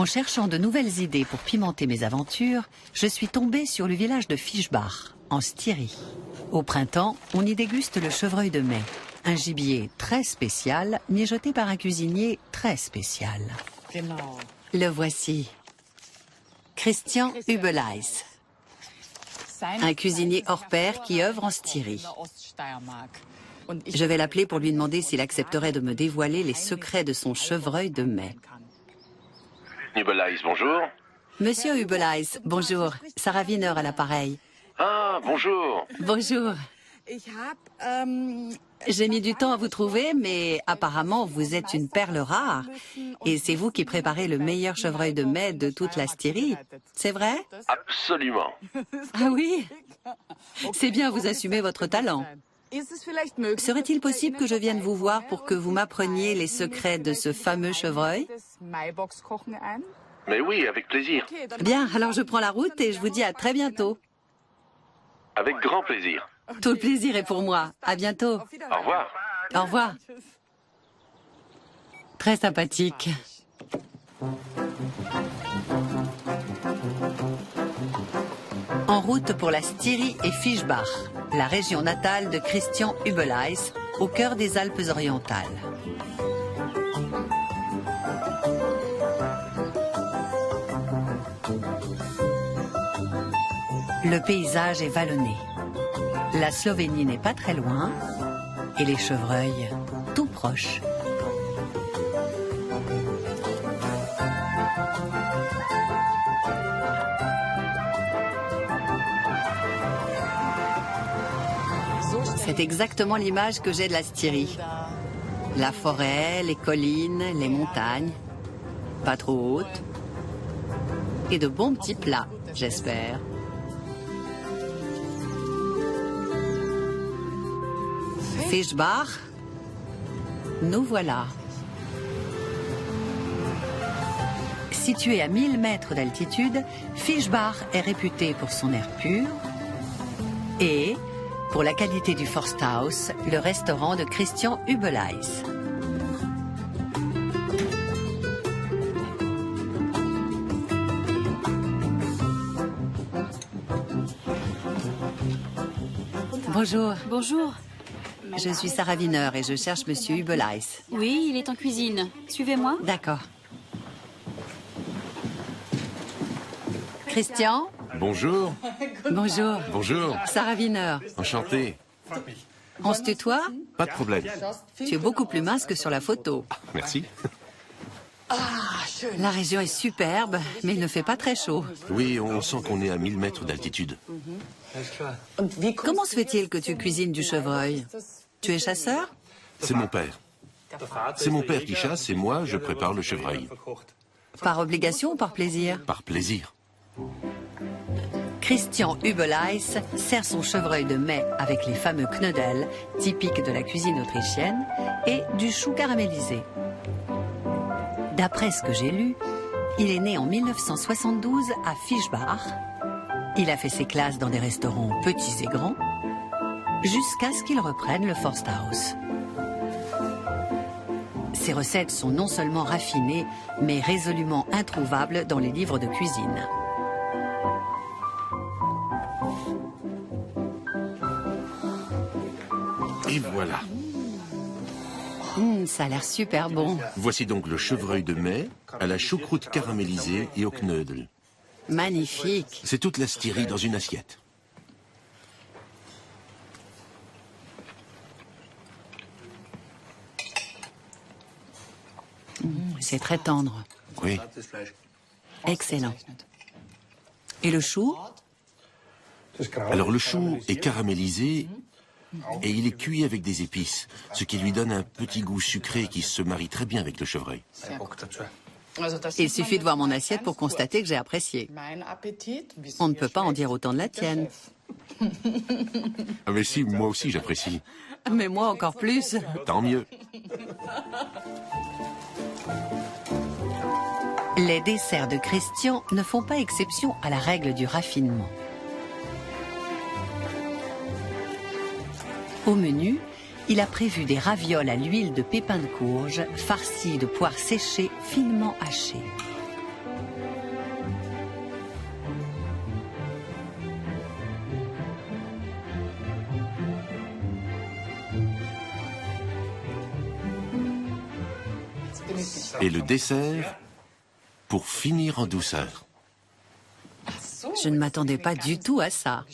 En cherchant de nouvelles idées pour pimenter mes aventures, je suis tombée sur le village de Fischbach, en Styrie. Au printemps, on y déguste le chevreuil de mai, un gibier très spécial, mijoté par un cuisinier très spécial. Le voici. Christian Hübeleis, un cuisinier hors pair qui œuvre en Styrie. Je vais l'appeler pour lui demander s'il accepterait de me dévoiler les secrets de son chevreuil de mai. Hübeleis, bonjour. Monsieur Hübeleis, bonjour. Sarah Wiener à l'appareil. Ah, bonjour. Bonjour. J'ai mis du temps à vous trouver, mais apparemment vous êtes une perle rare. Et c'est vous qui préparez le meilleur chevreuil de mai de toute la Styrie. C'est vrai? Absolument. Ah oui? C'est bien, vous assumez votre talent. Serait-il possible que je vienne vous voir pour que vous m'appreniez les secrets de ce fameux chevreuil? Mais oui, avec plaisir. Bien, alors je prends la route et je vous dis à très bientôt. Avec grand plaisir. Tout le plaisir est pour moi. À bientôt. Au revoir. Au revoir. Très sympathique. En route pour la Styrie et Fischbach, la région natale de Christian Hübeleis, au cœur des Alpes-Orientales. Le paysage est vallonné. La Slovénie n'est pas très loin et les chevreuils tout proches. C'est exactement l'image que j'ai de la Styrie. La forêt, les collines, les montagnes, pas trop hautes, et de bons petits plats, j'espère. Fischbach, nous voilà. Situé à 1000 mètres d'altitude, Fischbach est réputé pour son air pur et pour la qualité du Forsthaus, le restaurant de Christian Hübeleis. Bonjour. Bonjour. Je suis Sarah Wiener et je cherche Monsieur Hübeleis. Oui, il est en cuisine. Suivez-moi. D'accord. Christian? Bonjour. Bonjour. Bonjour. Sarah Wiener. Enchanté. On se tutoie? Pas de problème. Tu es beaucoup plus mince que sur la photo. Merci. La région est superbe, mais il ne fait pas très chaud. Oui, on sent qu'on est à 1000 mètres d'altitude. Comment se fait-il que tu cuisines du chevreuil? Tu es chasseur? C'est mon père. C'est mon père qui chasse et moi, je prépare le chevreuil. Par obligation ou par plaisir? Par plaisir. Christian Hübeleis sert son chevreuil de mai avec les fameux Knödel, typiques de la cuisine autrichienne, et du chou caramélisé. D'après ce que j'ai lu, il est né en 1972 à Fischbach. Il a fait ses classes dans des restaurants petits et grands, jusqu'à ce qu'il reprenne le Forsthaus. Ses recettes sont non seulement raffinées, mais résolument introuvables dans les livres de cuisine. Et voilà. Ça a l'air super bon. Voici donc le chevreuil de mai à la choucroute caramélisée et au knödel. Magnifique. C'est toute la Styrie dans une assiette. C'est très tendre. Oui. Excellent. Et le chou? Alors le chou est caramélisé et il est cuit avec des épices, ce qui lui donne un petit goût sucré qui se marie très bien avec le chevreuil. Il suffit de voir mon assiette pour constater que j'ai apprécié. On ne peut pas en dire autant de la tienne. Ah mais si, moi aussi j'apprécie. Mais moi encore plus. Tant mieux. Les desserts de Christian ne font pas exception à la règle du raffinement. Au menu, il a prévu des ravioles à l'huile de pépins de courge farcies de poires séchées finement hachées. Et le dessert pour finir en douceur. Je ne m'attendais pas du tout à ça.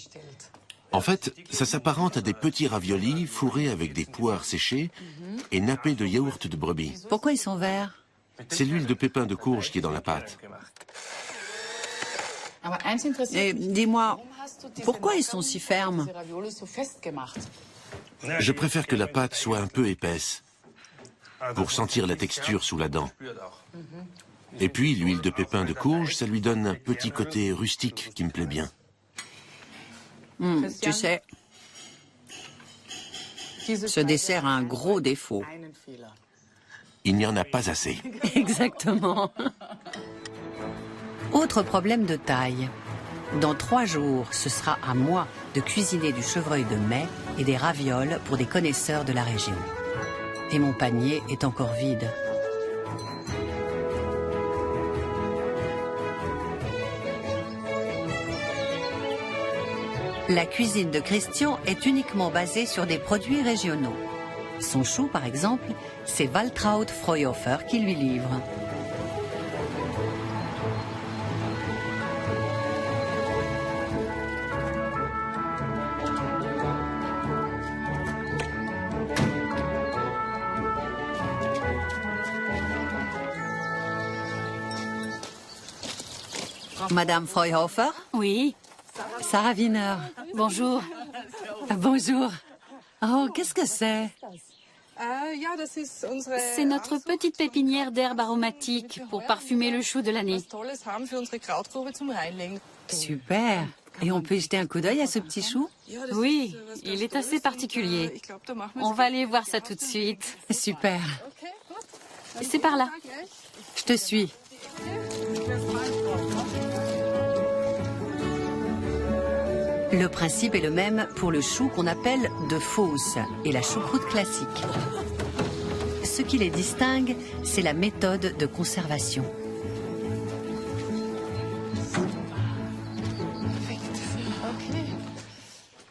En fait, ça s'apparente à des petits raviolis fourrés avec des poires séchées et nappés de yaourt de brebis. Pourquoi ils sont verts? C'est l'huile de pépins de courge qui est dans la pâte. Et dis-moi, pourquoi ils sont si fermes? Je préfère que la pâte soit un peu épaisse, pour sentir la texture sous la dent. Et puis, l'huile de pépins de courge, ça lui donne un petit côté rustique qui me plaît bien. Tu sais, ce dessert a un gros défaut. Il n'y en a pas assez. Exactement. Autre problème de taille. Dans 3 jours, ce sera à moi de cuisiner du chevreuil de mai et des ravioles pour des connaisseurs de la région. Et mon panier est encore vide. La cuisine de Christian est uniquement basée sur des produits régionaux. Son chou, par exemple, c'est Waltraud Freuhofer qui lui livre. Madame Freuhofer? Oui, Sarah Wiener. bonjour. Bonjour. Oh, qu'est-ce que c'est? C'est notre petite pépinière d'herbes aromatiques pour parfumer le chou de l'année. Super. Et on peut y jeter un coup d'œil à ce petit chou? Oui, il est assez particulier. On va aller voir ça tout de suite. Super. C'est par là. Je te suis. Le principe est le même pour le chou qu'on appelle de Fosse et la choucroute classique. Ce qui les distingue, c'est la méthode de conservation.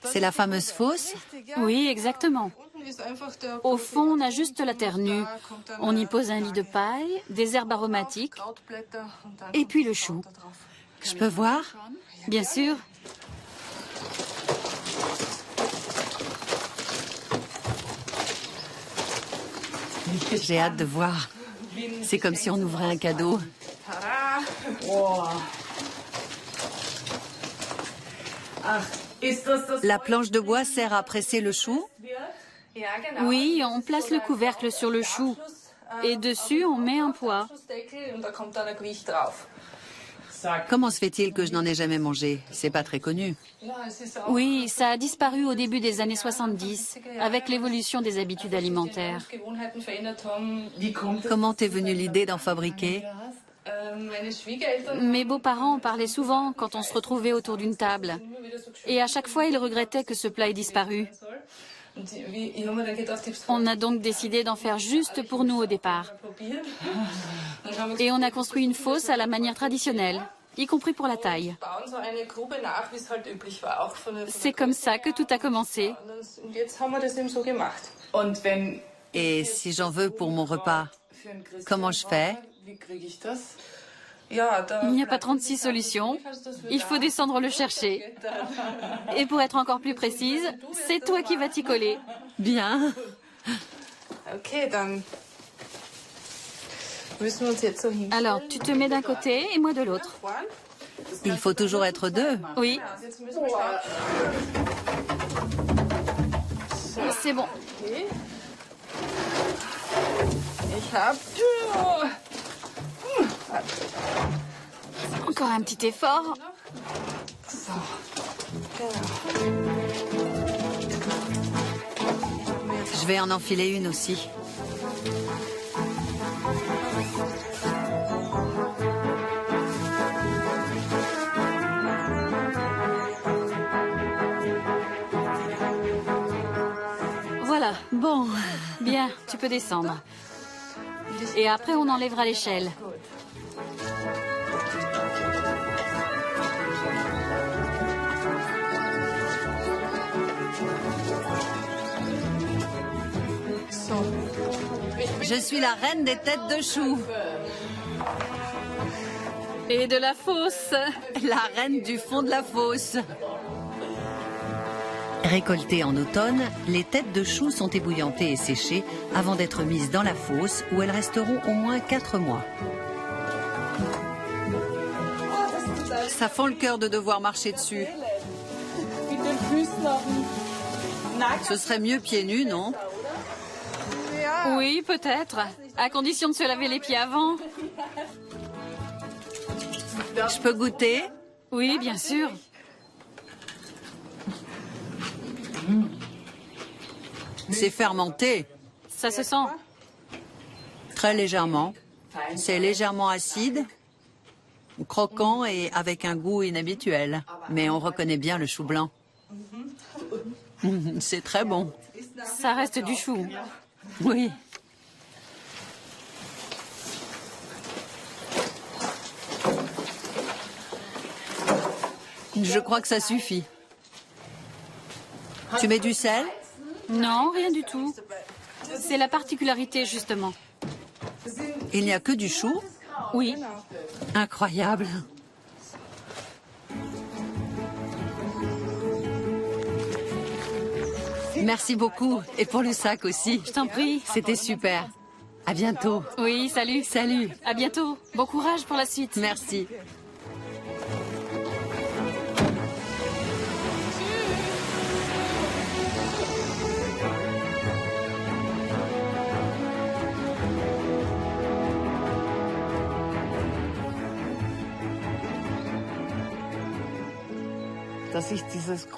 C'est la fameuse fosse? Oui, exactement. Au fond, on a juste la terre nue. On y pose un lit de paille, des herbes aromatiques et puis le chou. Je peux voir? Bien sûr. J'ai hâte de voir. C'est comme si on ouvrait un cadeau. La planche de bois sert à presser le chou? Oui, on place le couvercle sur le chou. Et dessus, on met un poids. Comment se fait-il que je n'en ai jamais mangé? C'est pas très connu. Oui, ça a disparu au début des années 70, avec l'évolution des habitudes alimentaires. Comment t'es venue l'idée d'en fabriquer? Mes beaux-parents en parlaient souvent quand on se retrouvait autour d'une table. Et à chaque fois, ils regrettaient que ce plat ait disparu. On a donc décidé d'en faire juste pour nous au départ. Et on a construit une fosse à la manière traditionnelle, y compris pour la taille. C'est comme ça que tout a commencé. Et si j'en veux pour mon repas, comment je fais? Il n'y a pas 36 solutions. Il faut descendre le chercher. Et pour être encore plus précise, c'est toi qui vas t'y coller. Bien. Alors, tu te mets d'un côté et moi de l'autre. Il faut toujours être deux. Oui. C'est bon. Encore un petit effort. Je vais en enfiler une aussi. Voilà. Bon, Bien, tu peux descendre. Et après, on enlèvera l'échelle. je suis la reine des têtes de chou. Et de la fosse. La reine du fond de la fosse. Récoltées en automne, les têtes de choux sont ébouillantées et séchées avant d'être mises dans la fosse où elles resteront au moins 4 mois. Ça fend le cœur de devoir marcher dessus. Ce serait mieux pieds nus, non? Oui, peut-être. À condition de se laver les pieds avant. Je peux goûter? Oui, bien sûr. C'est fermenté. Ça se sent. Très légèrement. C'est légèrement acide, croquant et avec un goût inhabituel. Mais on reconnaît bien le chou blanc. C'est très bon. Ça reste du chou. Oui. Je crois que ça suffit. Tu mets du sel? Non, rien du tout. C'est la particularité, justement. Il n'y a que du chou? Oui. Incroyable. Merci beaucoup. Et pour le sac aussi. Je t'en prie. C'était super. À bientôt. Oui, salut. Salut. À bientôt. Bon courage pour la suite. Merci.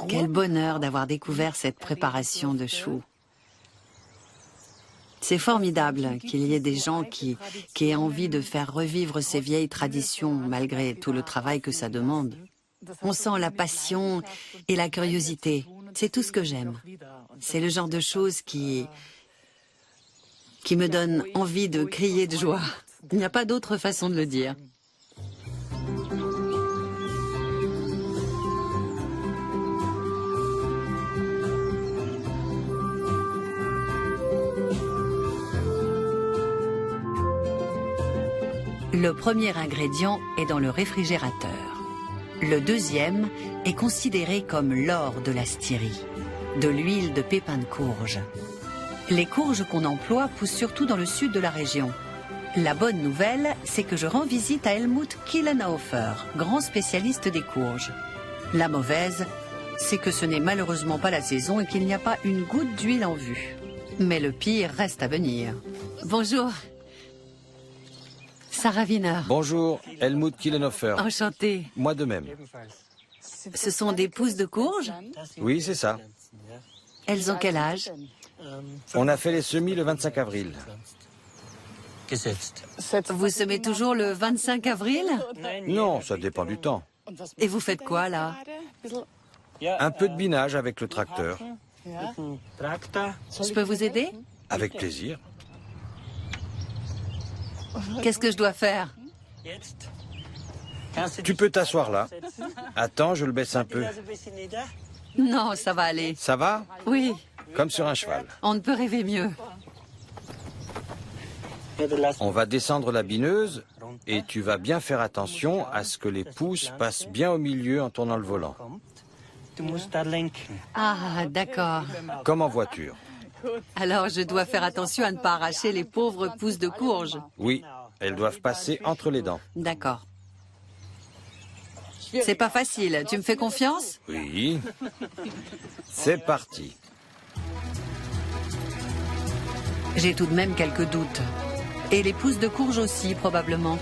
Quel bonheur d'avoir découvert cette préparation de choux. C'est formidable qu'il y ait des gens qui aient envie de faire revivre ces vieilles traditions malgré tout le travail que ça demande. On sent la passion et la curiosité. C'est tout ce que j'aime. C'est le genre de choses qui me donne envie de crier de joie. Il n'y a pas d'autre façon de le dire. Le premier ingrédient est dans le réfrigérateur. Le deuxième est considéré comme l'or de la Styrie, de l'huile de pépins de courge. Les courges qu'on emploie poussent surtout dans le sud de la région. La bonne nouvelle, c'est que je rends visite à Helmut Kielenhofer, grand spécialiste des courges. La mauvaise, c'est que ce n'est malheureusement pas la saison et qu'il n'y a pas une goutte d'huile en vue. Mais le pire reste à venir. Bonjour. Sarah Wiener. Bonjour, Helmut Kielenhofer. Enchantée. Moi de même. Ce sont des pousses de courge? Oui, c'est ça. Elles ont quel âge? On a fait les semis le 25 avril. Vous semez toujours le 25 avril? Non, ça dépend du temps. Et vous faites quoi, là? Un peu de binage avec le tracteur. Je peux vous aider? Avec plaisir. Qu'est-ce que je dois faire? Tu peux t'asseoir là. Attends, je le baisse un peu. Non, ça va aller. Ça va? Oui, Comme sur un cheval. on ne peut rêver mieux. On va descendre la bineuse et tu vas bien faire attention à ce que les pousses passent bien au milieu en tournant le volant. Ah, d'accord. Comme en voiture. Alors, je dois faire attention à ne pas arracher les pauvres pousses de courge. Oui, elles doivent passer entre les dents. D'accord. C'est pas facile. Tu me fais confiance? Oui. C'est parti. J'ai tout de même quelques doutes. Et les pousses de courge aussi, probablement.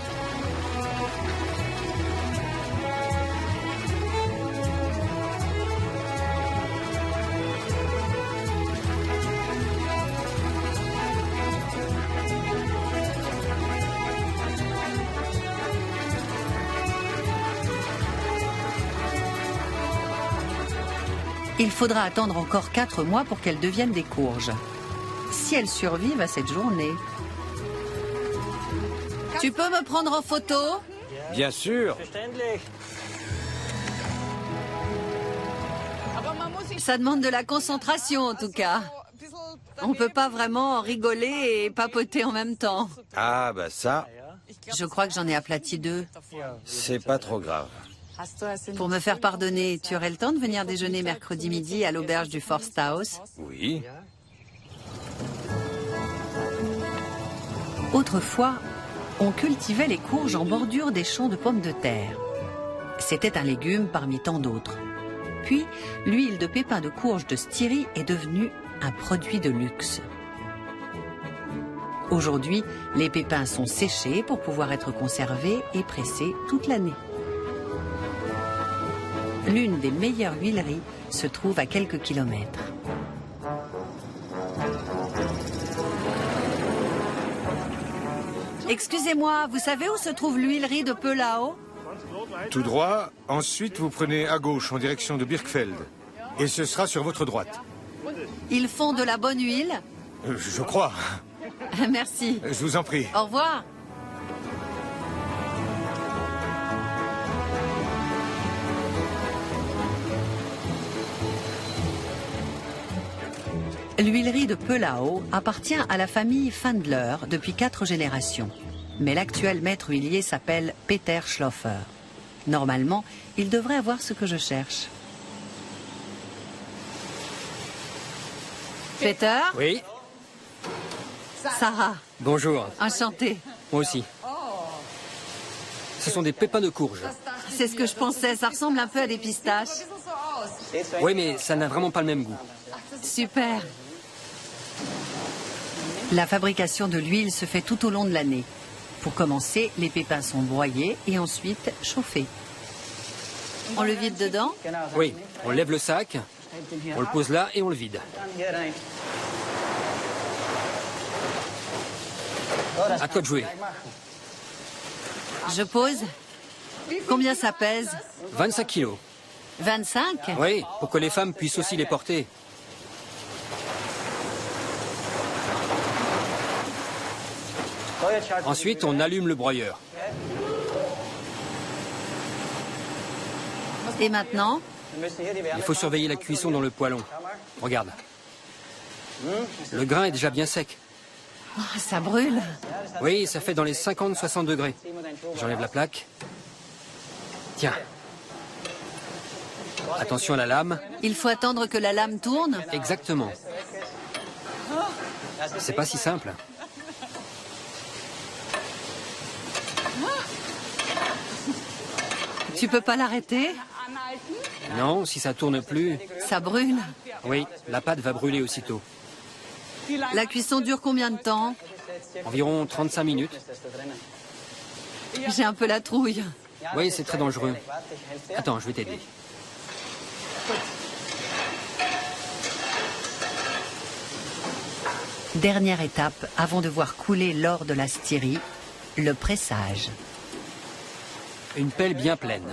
Il faudra attendre encore 4 mois pour qu'elles deviennent des courges. Si elles survivent à cette journée. Tu peux me prendre en photo? Bien sûr. Ça demande de la concentration en tout cas. On peut pas vraiment rigoler et papoter en même temps. Ah bah ça, Je crois que j'en ai aplati 2. C'est pas trop grave. Pour me faire pardonner, tu aurais le temps de venir déjeuner mercredi midi à l'auberge du Forsthaus? Oui. Autrefois, on cultivait les courges en bordure des champs de pommes de terre. C'était un légume parmi tant d'autres. Puis, l'huile de pépins de courge de Styrie est devenue un produit de luxe. Aujourd'hui, les pépins sont séchés pour pouvoir être conservés et pressés toute l'année. L'une des meilleures huileries se trouve à quelques kilomètres. Excusez-moi, vous savez où se trouve l'huilerie de Pöllau? Tout droit, ensuite vous prenez à gauche en direction de Birkfeld. Et ce sera sur votre droite. Ils font de la bonne huile? Je crois. Merci. Je vous en prie. Au revoir. L'huilerie de Pöllau appartient à la famille Fandler depuis 4 générations. Mais l'actuel maître huilier s'appelle Peter Schloffer. Normalement, il devrait avoir ce que je cherche. Peter? Oui, Sarah, bonjour. enchantée. Moi aussi. Ce sont des pépins de courge. C'est ce que je pensais, ça ressemble un peu à des pistaches. Oui, mais ça n'a vraiment pas le même goût. Super. La fabrication de l'huile se fait tout au long de l'année. Pour commencer, les pépins sont broyés et ensuite chauffés. On le vide dedans? Oui, on lève le sac, on le pose là et on le vide. À toi de jouer. Je pose. Combien ça pèse? 25 kilos. 25? Oui, pour que les femmes puissent aussi les porter. Ensuite, on allume le broyeur. Et maintenant? Il faut surveiller la cuisson dans le poêlon. Regarde. Le grain est déjà bien sec. Oh, ça brûle. Oui, ça fait dans les 50-60 degrés. J'enlève la plaque. Tiens. Attention à la lame. Il faut attendre que la lame tourne? Exactement. C'est pas si simple. Tu peux pas l'arrêter? Non, si ça tourne plus, Ça brûle. oui, la pâte va brûler aussitôt. La cuisson dure combien de temps? Environ 35 minutes. J'ai un peu la trouille. Oui, c'est très dangereux. Attends, je vais t'aider. Dernière étape avant de voir couler l'or de la Styrie, le pressage. Une pelle bien pleine.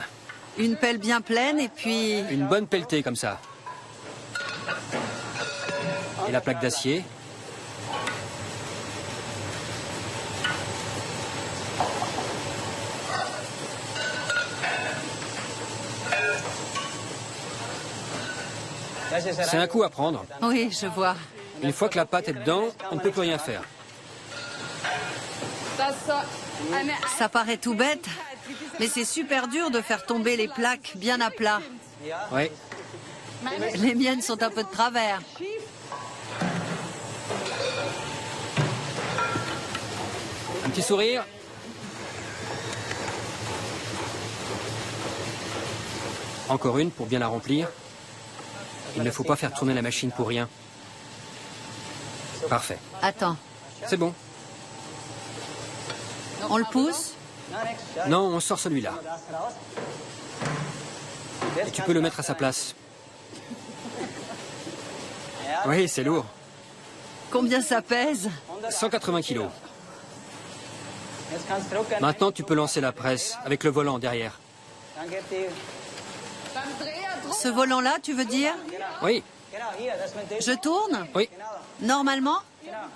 Une pelle bien pleine et puis... Une bonne pelletée comme ça. Et la plaque d'acier. C'est un coup à prendre. Oui, je vois. Une fois que la pâte est dedans, on ne peut plus rien faire. Ça paraît tout bête, mais c'est super dur de faire tomber les plaques bien à plat. Oui, Les miennes sont un peu de travers. un petit sourire. Encore une pour bien la remplir. Il ne faut pas faire tourner la machine pour rien. Parfait. Attends, C'est bon. on le pousse? Non, on sort celui-là. Et tu peux le mettre à sa place. Oui, c'est lourd. Combien ça pèse? 180 kilos. Maintenant, tu peux lancer la presse avec le volant derrière. Ce volant-là, tu veux dire? Oui, Je tourne? oui, Normalement?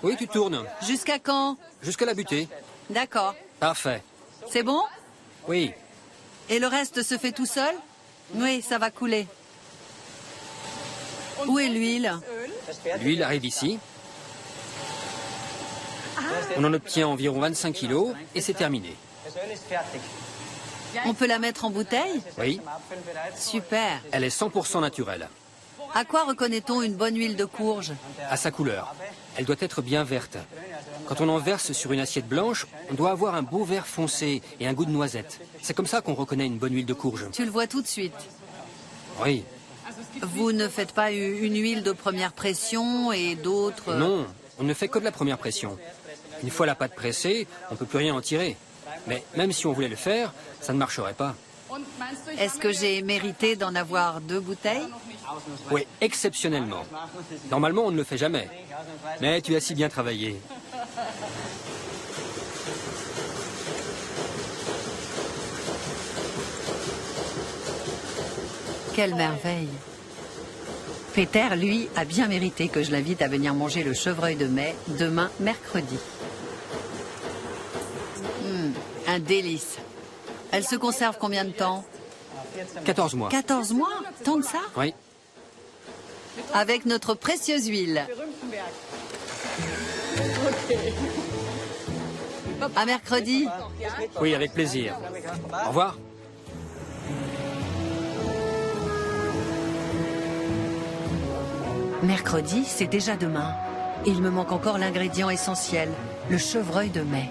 oui, tu tournes. Jusqu'à quand? Jusqu'à la butée. D'accord. Parfait. C'est bon? Oui, Et le reste se fait tout seul? Oui, ça va couler. Où est l'huile? l'huile arrive ici. On en obtient environ 25 kilos et c'est terminé. On peut la mettre en bouteille? Oui, Super. elle est 100% naturelle. À quoi reconnaît-on une bonne huile de courge? À sa couleur. Elle doit être bien verte. Quand on en verse sur une assiette blanche, on doit avoir un beau vert foncé et un goût de noisette. C'est comme ça qu'on reconnaît une bonne huile de courge. Tu le vois tout de suite. Oui. Vous ne faites pas une huile de première pression et d'autres... Non, on ne fait que de la première pression. Une fois la pâte pressée, on ne peut plus rien en tirer. Mais même si on voulait le faire, ça ne marcherait pas. Est-ce que j'ai mérité d'en avoir 2 bouteilles? Oui, exceptionnellement. Normalement, on ne le fait jamais. Mais tu as si bien travaillé. Quelle merveille. Peter, lui, a bien mérité que je l'invite à venir manger le chevreuil de mai demain, mercredi. Un délice. Elle se conserve combien de temps? 14 mois. 14 mois? Tant que ça? Oui. Avec notre précieuse huile. À mercredi. Oui, avec plaisir. Au revoir. Mercredi, c'est déjà demain. Et il me manque encore l'ingrédient essentiel, le chevreuil de mai.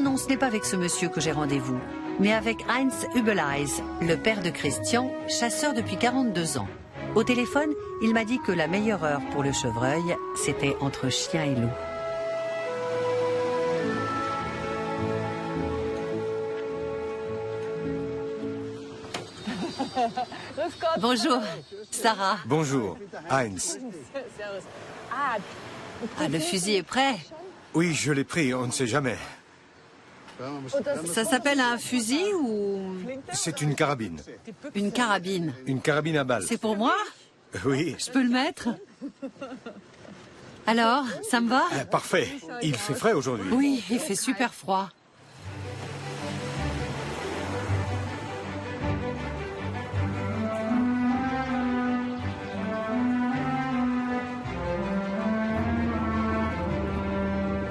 Non, ce n'est pas avec ce monsieur que j'ai rendez-vous, mais avec Heinz Hübeleis, le père de Christian, chasseur depuis 42 ans. Au téléphone, il m'a dit que la meilleure heure pour le chevreuil, c'était entre chien et loup. Bonjour, Sarah. Bonjour, Heinz. Ah, le fusil est prêt. Oui, je l'ai pris, on ne sait jamais. Ça s'appelle un fusil ou C'est une carabine. une carabine? Une carabine à balles. C'est pour moi? Oui. Je peux le mettre? Alors, ça me va? Parfait. Il fait frais aujourd'hui. Oui, il fait super froid.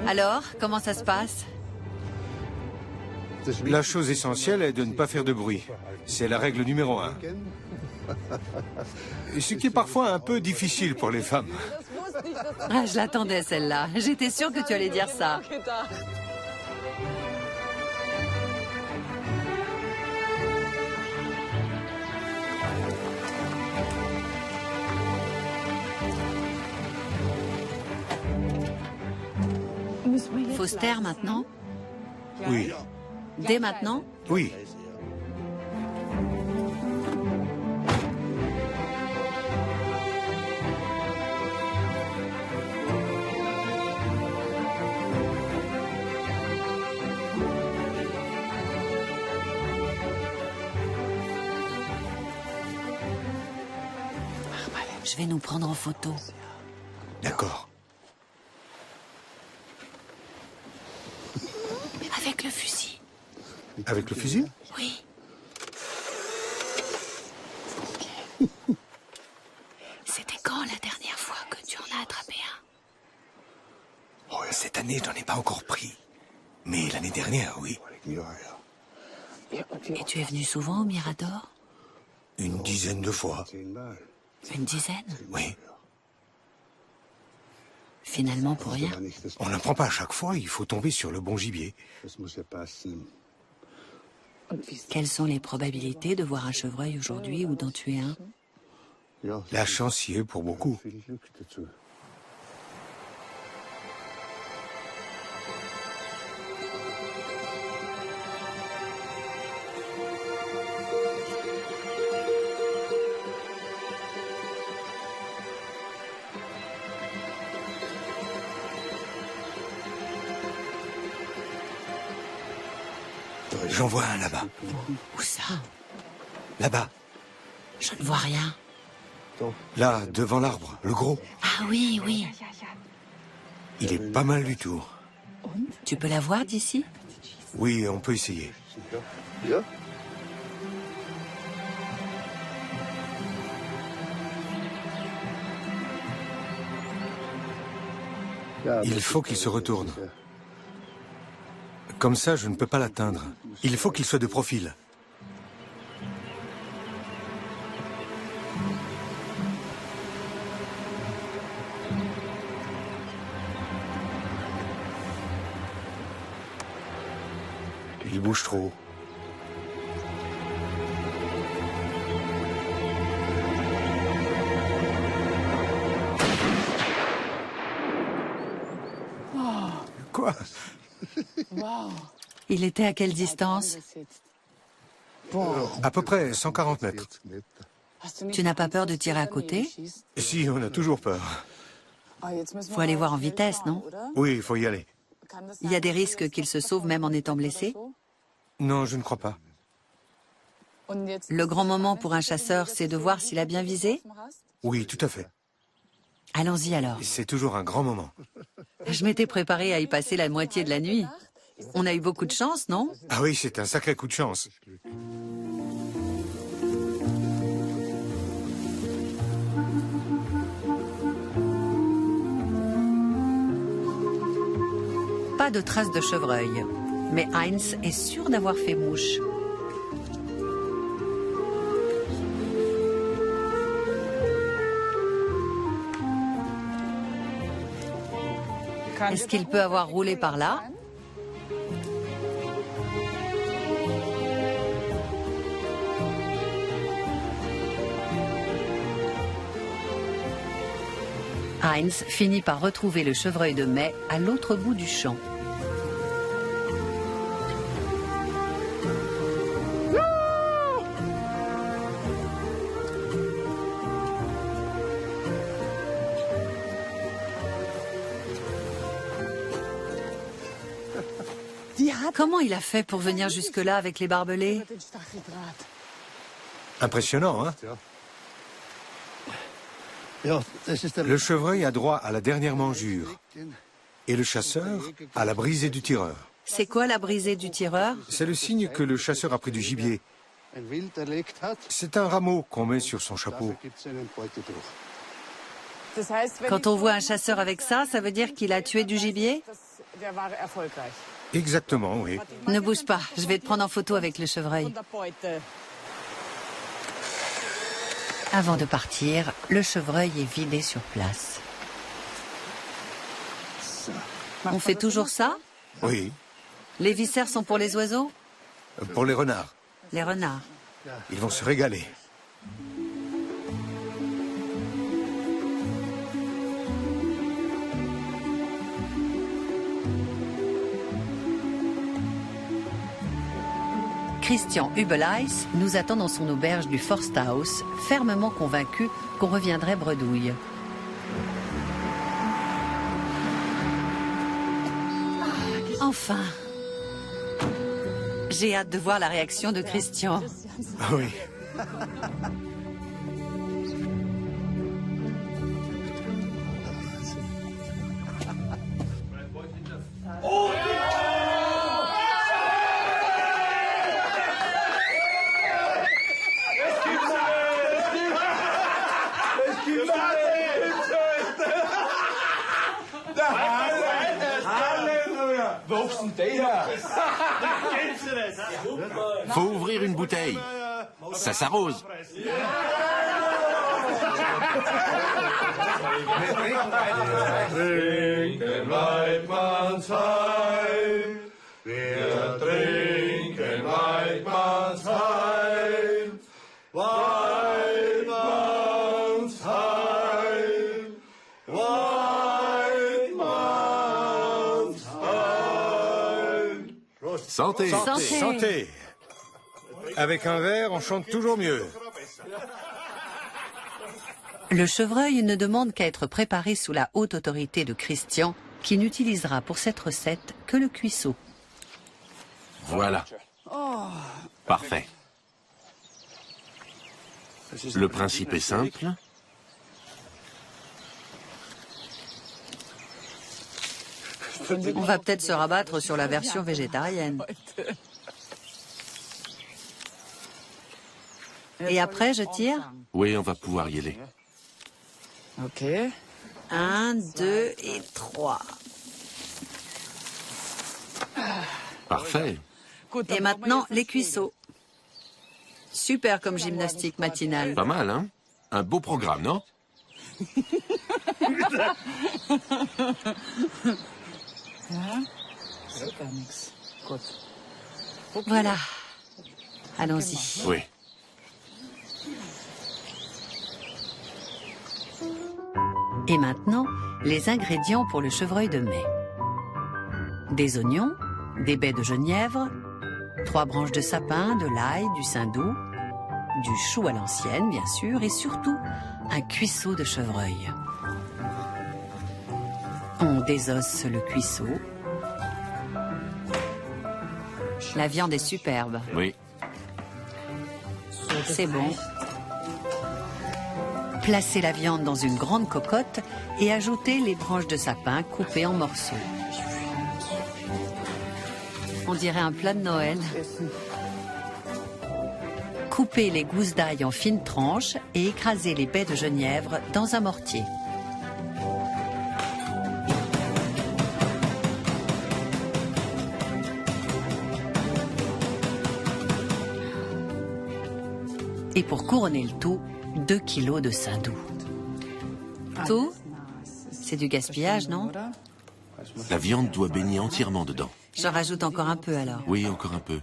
Alors, comment ça se passe? La chose essentielle est de ne pas faire de bruit. C'est la règle numéro 1. Ce qui est parfois un peu difficile pour les femmes. Ah, je l'attendais celle-là. J'étais sûre que tu allais dire ça. Faut se taire maintenant? Oui. Dès maintenant? Oui. Je vais nous prendre en photo. D'accord. Avec le fusil. Avec le fusil? Oui. C'était quand la dernière fois que tu en as attrapé un? Cette année, j'en ai pas encore pris. Mais l'année dernière, oui. Et tu es venu souvent au Mirador? Une dizaine de fois. Une dizaine? Oui. Finalement pour rien? On n'en prend pas à chaque fois, il faut tomber sur le bon gibier. Quelles sont les probabilités de voir un chevreuil aujourd'hui ou d'en tuer un? La chance y est pour beaucoup. J'en vois un là-bas. Où ça? Là-bas. Je ne vois rien. Là, devant l'arbre, le gros. Ah oui, oui. Il est pas mal du tout. Tu peux la voir d'ici? Oui, on peut essayer. Il faut qu'il se retourne. Comme ça, je ne peux pas l'atteindre. Il faut qu'il soit de profil. Il bouge trop. Quoi? Il était à quelle distance? À peu près 140 mètres. Tu n'as pas peur de tirer à côté? Si, on a toujours peur. Faut aller voir en vitesse, non? Oui, il faut y aller. Il y a des risques qu'il se sauve même en étant blessé? Non, je ne crois pas. Le grand moment pour un chasseur, c'est de voir s'il a bien visé? Oui, tout à fait. Allons-y alors. C'est toujours un grand moment. Je m'étais préparée à y passer la moitié de la nuit. On a eu beaucoup de chance, non? Ah oui, c'est un sacré coup de chance. Pas de traces de chevreuil. Mais Heinz est sûr d'avoir fait mouche. Est-ce qu'il peut avoir roulé par là? Heinz finit par retrouver le chevreuil de mai à l'autre bout du champ. Comment il a fait pour venir jusque-là avec les barbelés? Impressionnant, hein? Le chevreuil a droit à la dernière mangeure et le chasseur à la brisée du tireur. C'est quoi la brisée du tireur? C'est le signe que le chasseur a pris du gibier. C'est un rameau qu'on met sur son chapeau. Quand on voit un chasseur avec ça, ça veut dire qu'il a tué du gibier? Exactement, oui. Ne bouge pas, je vais te prendre en photo avec le chevreuil. Avant de partir, le chevreuil est vidé sur place. On fait toujours ça? Oui, Les viscères sont pour les oiseaux? pour les renards. Les renards. Ils vont se régaler. Christian Hubeleis nous attend dans son auberge du Forsthaus, fermement convaincu qu'on reviendrait bredouille. Enfin! J'ai hâte de voir la réaction de Christian. Ah oui. Faut ouvrir une bouteille. Ça s'arrose. Trinken Weidmannsheim, wir trinken Weidmannsheim, Weidmannsheim, Weidmannsheim. Santé. Santé. Santé. Avec un verre, on chante toujours mieux. Le chevreuil ne demande qu'à être préparé sous la haute autorité de Christian, qui n'utilisera pour cette recette que le cuisseau. Voilà. Parfait. Le principe est simple. On va peut-être se rabattre sur la version végétarienne. Et après, je tire? Oui, on va pouvoir y aller. 1, 2 et 3. Parfait. Et maintenant, les cuisseaux. Super comme gymnastique matinale. Pas mal, hein? Un beau programme, non? Voilà. Allons-y. Oui. Et maintenant, les ingrédients pour le chevreuil de mai. Des oignons, des baies de genièvre, 3 branches de sapin, de l'ail, du saindoux, du chou à l'ancienne, bien sûr, et surtout un cuisseau de chevreuil. On désosse le cuisseau. La viande est superbe. Oui. C'est bon. Placez la viande dans une grande cocotte et ajoutez les branches de sapin coupées en morceaux. On dirait un plat de Noël. Coupez les gousses d'ail en fines tranches et écrasez les baies de genièvre dans un mortier. Et pour couronner le tout, 2 kilos de saindoux. Tout? C'est du gaspillage, non? La viande doit baigner entièrement dedans. J'en rajoute encore un peu alors. Oui, encore un peu.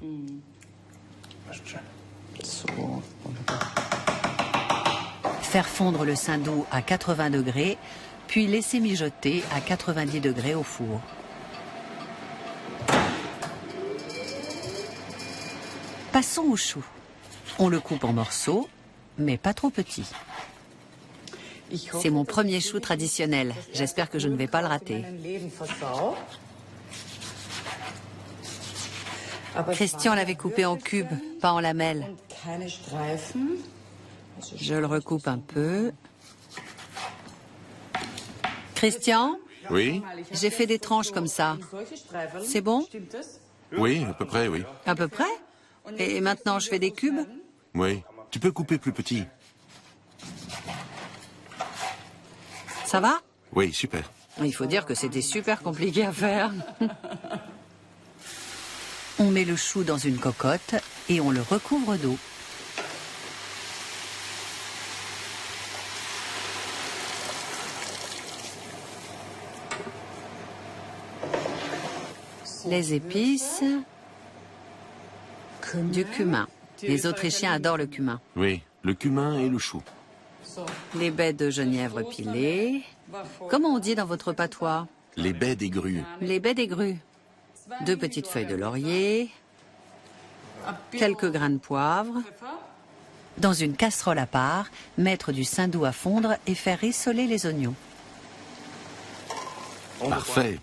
Faire fondre le saindoux à 80 degrés, puis laisser mijoter à 90 degrés au four. Passons au chou. On le coupe en morceaux, mais pas trop petits. C'est mon premier chou traditionnel. J'espère que je ne vais pas le rater. Christian l'avait coupé en cubes, pas en lamelles. Je le recoupe un peu. Christian, Oui? j'ai fait des tranches comme ça. C'est bon? Oui, à peu près, oui. À peu près? Et maintenant, je fais des cubes? Oui. Tu peux couper plus petit. Ça va? Oui, super. Il faut dire que c'était super compliqué à faire. On met le chou dans une cocotte et on le recouvre d'eau. Les épices, du cumin. Les Autrichiens adorent le cumin. Oui, le cumin et le chou. Les baies de genièvre pilées. Comment on dit dans votre patois? Les baies des grues. Les baies des grues. 2 petites feuilles de laurier. Quelques grains de poivre. Dans une casserole à part, mettre du saindoux à fondre et faire rissoler les oignons. Parfait.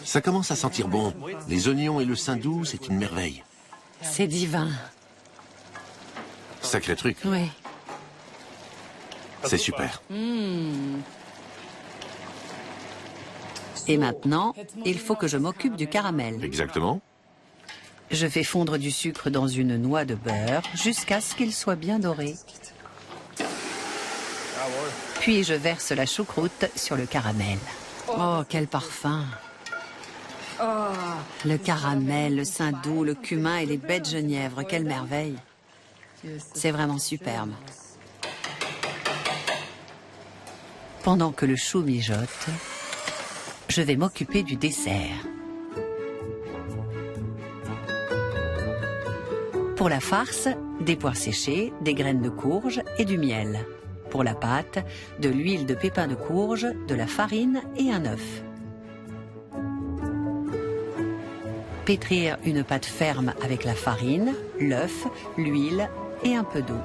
Ça commence à sentir bon. Les oignons et le saindoux, c'est une merveille. C'est divin. Sacré truc. Oui. C'est super. Et maintenant, il faut que je m'occupe du caramel. Exactement. Je fais fondre du sucre dans une noix de beurre jusqu'à ce qu'il soit bien doré. Puis je verse la choucroute sur le caramel. Oh, quel parfum! Le caramel, le saindoux, le cumin et les baies de genièvre, quelle merveille! C'est vraiment superbe. Pendant que le chou mijote, je vais m'occuper du dessert. Pour la farce, des poires séchées, des graines de courge et du miel. Pour la pâte, de l'huile de pépins de courge, de la farine et un œuf. Pétrir une pâte ferme avec la farine, l'œuf, l'huile et un peu d'eau.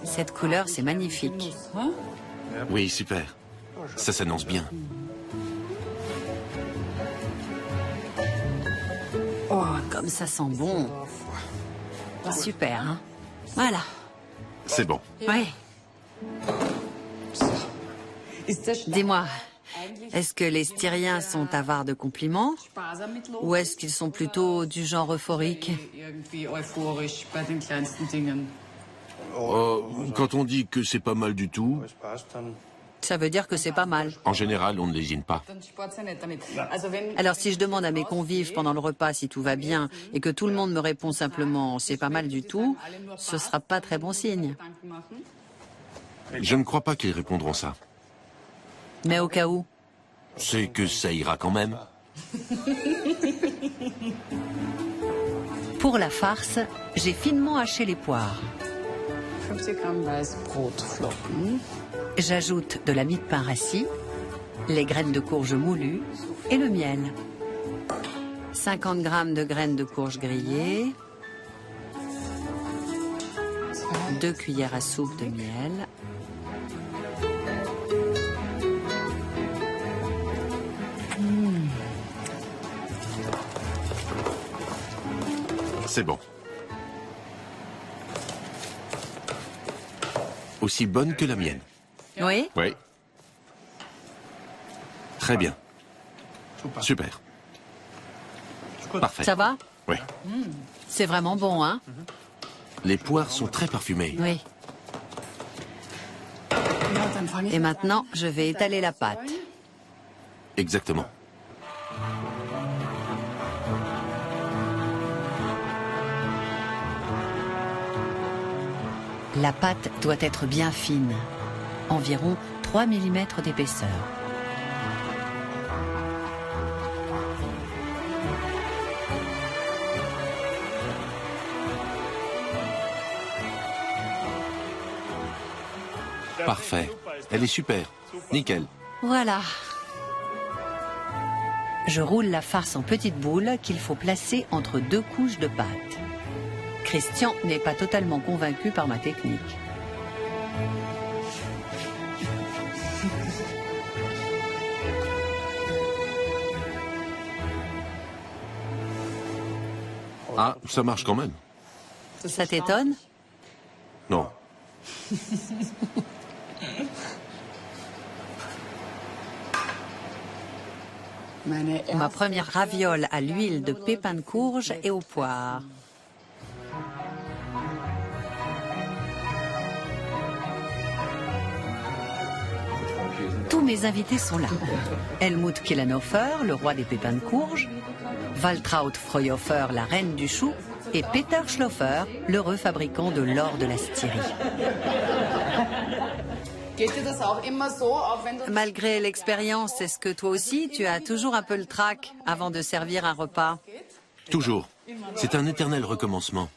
Cette couleur, c'est magnifique. Oui, super. Ça s'annonce bien. Oh, comme ça sent bon. Super, hein? Voilà. C'est bon. Oui. Dis-moi, est-ce que les Styriens sont avares de compliments ou est-ce qu'ils sont plutôt du genre euphorique? Quand on dit que c'est pas mal du tout, Ça veut dire que c'est pas mal. en général, on ne lésine pas. Alors si je demande à mes convives pendant le repas si tout va bien et que tout le monde me répond simplement c'est pas mal du tout, ce sera pas très bon signe. Je ne crois pas qu'ils répondront ça. Mais au cas où. C'est que ça ira quand même. Pour la farce, j'ai finement haché les poires. 50 Gramm Weißbrotflocken. J'ajoute de la mie de pain rassis, les graines de courge moulues et le miel. 50 g de graines de courge grillées, 2 cuillères à soupe de miel, C'est bon. Aussi bonne que la mienne. Oui, Oui. Très bien. Super. Parfait. ça va? Oui. C'est vraiment bon, hein? Les poires sont très parfumées. Oui. Et maintenant, je vais étaler la pâte. Exactement. La pâte doit être bien fine, environ 3 mm d'épaisseur. Parfait. Elle est super. Nickel. Voilà. Je roule la farce en petites boules qu'il faut placer entre 2 couches de pâte. Christian n'est pas totalement convaincu par ma technique. Ah, ça marche quand même. Ça t'étonne? Non. Ma première raviole à l'huile de pépins de courge et aux poires. Tous mes invités sont là. Helmut Killenhofer, le roi des pépins de courge, Waltraud Freuhofer, la reine du chou, et Peter Schloffer, l'heureux fabricant de l'or de la Styrie. Malgré l'expérience, est-ce que toi aussi, tu as toujours un peu le trac avant de servir un repas? Toujours. C'est un éternel recommencement.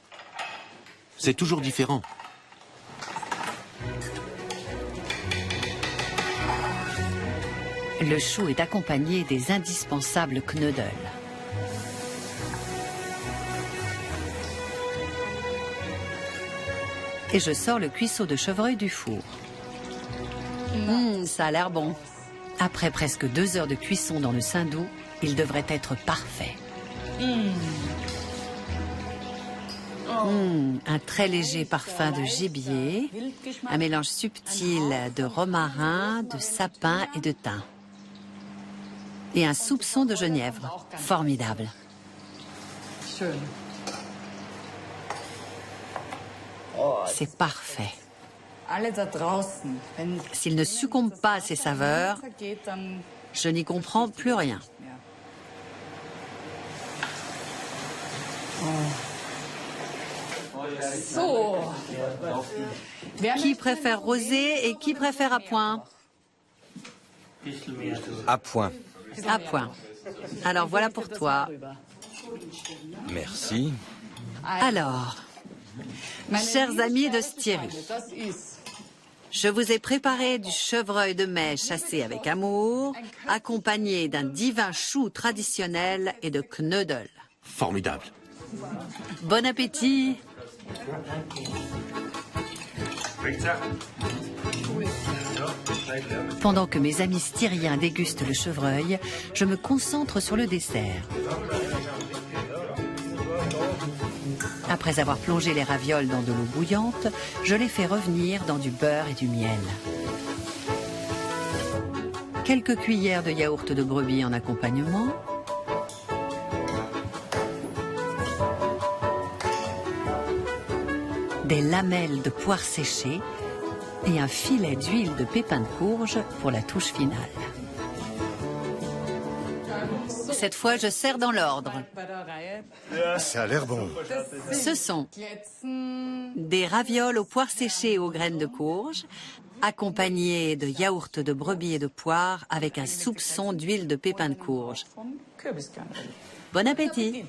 C'est toujours différent. Le chou est accompagné des indispensables knödel. Et je sors le cuisseau de chevreuil du four. Ça a l'air bon. Après presque 2 heures de cuisson dans le Saindoux, il devrait être parfait. Un très léger parfum de gibier, un mélange subtil de romarin, de sapin et de thym. Et un soupçon de genièvre. Formidable. C'est parfait. S'il ne succombe pas à ses saveurs, je n'y comprends plus rien. Qui préfère rosé et qui préfère à point? À point. À point. Alors voilà pour toi. Merci. Alors, chers amis de Styrie, je vous ai préparé du chevreuil de mai chassé avec amour, accompagné d'un divin chou traditionnel et de knödel. Formidable. Bon appétit! Pendant que mes amis styriens dégustent le chevreuil, je me concentre sur le dessert. Après avoir plongé les ravioles dans de l'eau bouillante, je les fais revenir dans du beurre et du miel. Quelques cuillères de yaourt de brebis en accompagnement. des lamelles de poire séchée et un filet d'huile de pépins de courge pour la touche finale. Cette fois, je sers dans l'ordre. Ça a l'air bon. Ce sont des ravioles aux poires séchées et aux graines de courge, accompagnés de yaourt de brebis et de poire avec un soupçon d'huile de pépins de courge. Bon appétit!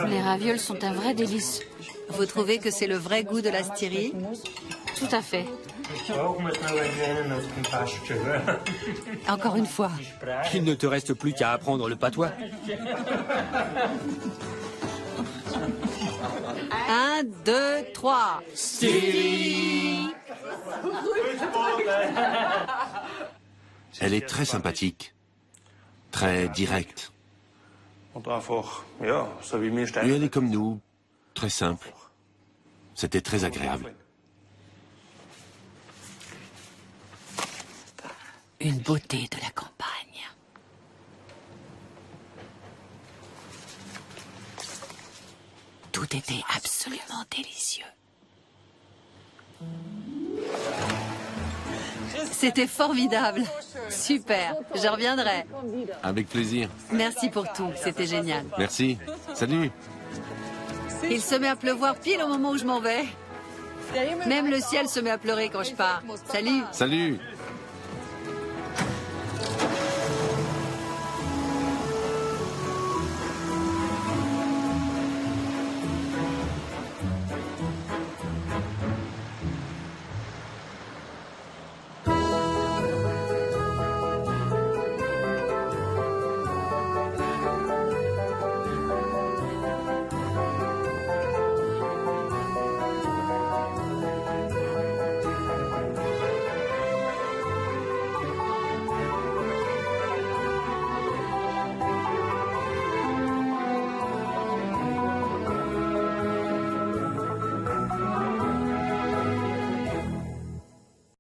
Les ravioles sont un vrai délice. Vous trouvez que c'est le vrai goût de la Styrie? Tout à fait. Encore une fois. Il ne te reste plus qu'à apprendre le patois. 1, 2, 3. Styrie! Elle est très sympathique, très directe. Et elle est comme nous, très simple. C'était très agréable. Une beauté de la campagne. Tout était absolument délicieux. C'était formidable. Super, je reviendrai. Avec plaisir. Merci pour tout, c'était génial. Merci. Salut. Il se met à pleuvoir pile au moment où je m'en vais. Même le ciel se met à pleurer quand je pars. Salut. Salut.